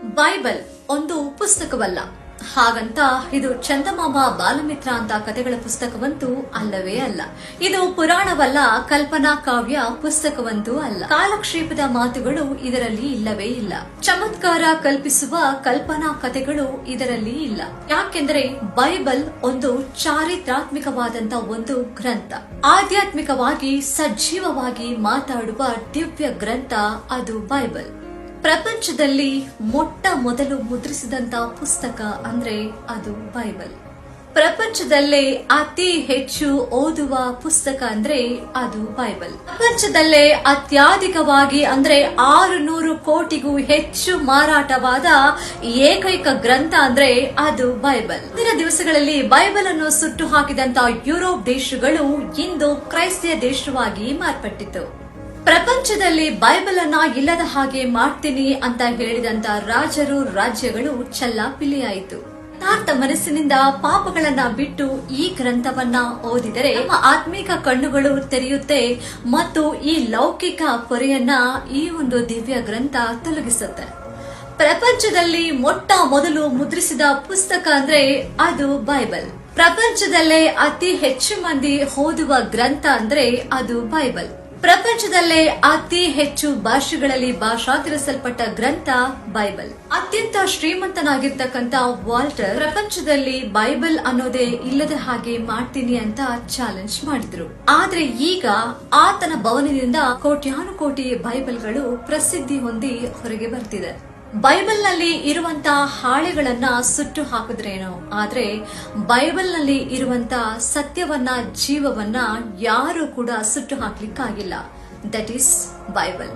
Bible ಒಂದು ಪುಸ್ತಕವಲ್ಲ. ಹಾಗಂತ ಇದು ಚಂದಮಾಮ ಬಾಲಮಿತ್ರ ಅಂತ ಕಥೆಗಳ ಪುಸ್ತಕವಂತೂ ಅಲ್ಲವೇ ಅಲ್ಲ. ಇದು ಪುರಾಣವಲ್ಲ, ಕಲ್ಪನಾ ಕಾವ್ಯ ಪುಸ್ತಕವಂತೂ ಅಲ್ಲ. ಕಾಲಕ್ಷೇಪದ ಮಾತುಗಳು ಇದರಲ್ಲಿ ಇಲ್ಲವೇ ಇಲ್ಲ. ಚಮತ್ಕಾರ ಕಲ್ಪಿಸುವ ಕಲ್ಪನಾ ಕಥೆಗಳು ಇದರಲ್ಲಿ ಇಲ್ಲ. ಯಾಕೆಂದ್ರೆ ಬೈಬಲ್ ಒಂದು ಚಾರಿತ್ರಾತ್ಮಕವಾದಂತ ಒಂದು ಗ್ರಂಥ. ಆಧ್ಯಾತ್ಮಿಕವಾಗಿ ಸಜೀವವಾಗಿ ಮಾತಾಡುವ ದಿವ್ಯ ಗ್ರಂಥ ಅದು ಬೈಬಲ್. ಪ್ರಪಂಚದಲ್ಲಿ ಮೊಟ್ಟ ಮೊದಲು ಮುದ್ರಿಸಿದಂತ ಪುಸ್ತಕ ಅಂದ್ರೆ ಅದು ಬೈಬಲ್. ಪ್ರಪಂಚದಲ್ಲೇ ಅತಿ ಹೆಚ್ಚು ಓದುವ ಪುಸ್ತಕ ಅಂದ್ರೆ ಅದು ಬೈಬಲ್. ಪ್ರಪಂಚದಲ್ಲೇ ಅತ್ಯಧಿಕವಾಗಿ ಅಂದ್ರೆ 600 ಕೋಟಿಗೂ ಹೆಚ್ಚು ಮಾರಾಟವಾದ ಏಕೈಕ ಗ್ರಂಥ ಅಂದ್ರೆ ಅದು ಬೈಬಲ್. ಇಂದಿನ ದಿವಸಗಳಲ್ಲಿ ಬೈಬಲ್ ಅನ್ನು ಸುಟ್ಟು ಹಾಕಿದಂತ ಯುರೋಪ್ ದೇಶಗಳು ಇಂದು ಕ್ರೈಸ್ತ ದೇಶವಾಗಿ ಮಾರ್ಪಟ್ಟಿತು. ಪ್ರಪಂಚದಲ್ಲಿ ಬೈಬಲ್ ಅನ್ನ ಇಲ್ಲದ ಹಾಗೆ ಮಾಡ್ತೀನಿ ಅಂತ ಹೇಳಿದಂತ ರಾಜರು ರಾಜ್ಯಗಳು ಚೆಲ್ಲಾಪಿಲ್ಲಿಯಾಯಿತು. ಯಥಾರ್ಥ ಮನಸ್ಸಿನಿಂದ ಪಾಪಗಳನ್ನ ಬಿಟ್ಟು ಈ ಗ್ರಂಥವನ್ನ ಓದಿದರೆ ನಮ್ಮ ಆತ್ಮಿಕ ಕಣ್ಣುಗಳು ತೆರೆಯುತ್ತೆ ಮತ್ತು ಈ ಲೌಕಿಕ ಪೊರೆಯನ್ನ ಈ ಒಂದು ದಿವ್ಯ ಗ್ರಂಥ ತೊಲಗಿಸುತ್ತೆ. ಪ್ರಪಂಚದಲ್ಲಿ ಮೊಟ್ಟ ಮೊದಲು ಮುದ್ರಿಸಿದ ಪುಸ್ತಕ ಅಂದ್ರೆ ಅದು ಬೈಬಲ್. ಪ್ರಪಂಚದಲ್ಲೇ ಅತಿ ಹೆಚ್ಚು ಮಂದಿ ಓದುವ ಗ್ರಂಥ ಅಂದ್ರೆ ಅದು ಬೈಬಲ್. ಪ್ರಪಂಚದಲ್ಲೇ ಅತಿ ಹೆಚ್ಚು ಭಾಷೆಗಳಲ್ಲಿ ಭಾಷಾಂತರಿಸಲ್ಪಟ್ಟ ಗ್ರಂಥ ಬೈಬಲ್. ಅತ್ಯಂತ ಶ್ರೀಮಂತನಾಗಿರ್ತಕ್ಕಂಥ ವಾಲ್ಟರ್ ಪ್ರಪಂಚದಲ್ಲಿ ಬೈಬಲ್ ಅನ್ನೋದೇ ಇಲ್ಲದ ಹಾಗೆ ಮಾಡ್ತೀನಿ ಅಂತ ಚಾಲೆಂಜ್ ಮಾಡಿದ್ರು. ಆದ್ರೆ ಈಗ ಆತನ ಭವನದಿಂದ ಕೋಟ್ಯಾನುಕೋಟಿ ಬೈಬಲ್ಗಳು ಪ್ರಸಿದ್ಧಿ ಹೊಂದಿ ಹೊರಗೆ ಬರ್ತಿದೆ. ಬೈಬಲ್ ನಲ್ಲಿ ಇರುವಂತಹ ಹಾಳೆಗಳನ್ನ ಸುಟ್ಟು ಹಾಕಿದ್ರೇನೋ, ಆದ್ರೆ ಬೈಬಲ್ ನಲ್ಲಿ ಇರುವಂತಹ ಸತ್ಯವನ್ನ, ಜೀವವನ್ನ ಯಾರು ಕೂಡ ಸುಟ್ಟು ಹಾಕ್ಲಿಕ್ಕಾಗಿಲ್ಲ. That is Bible.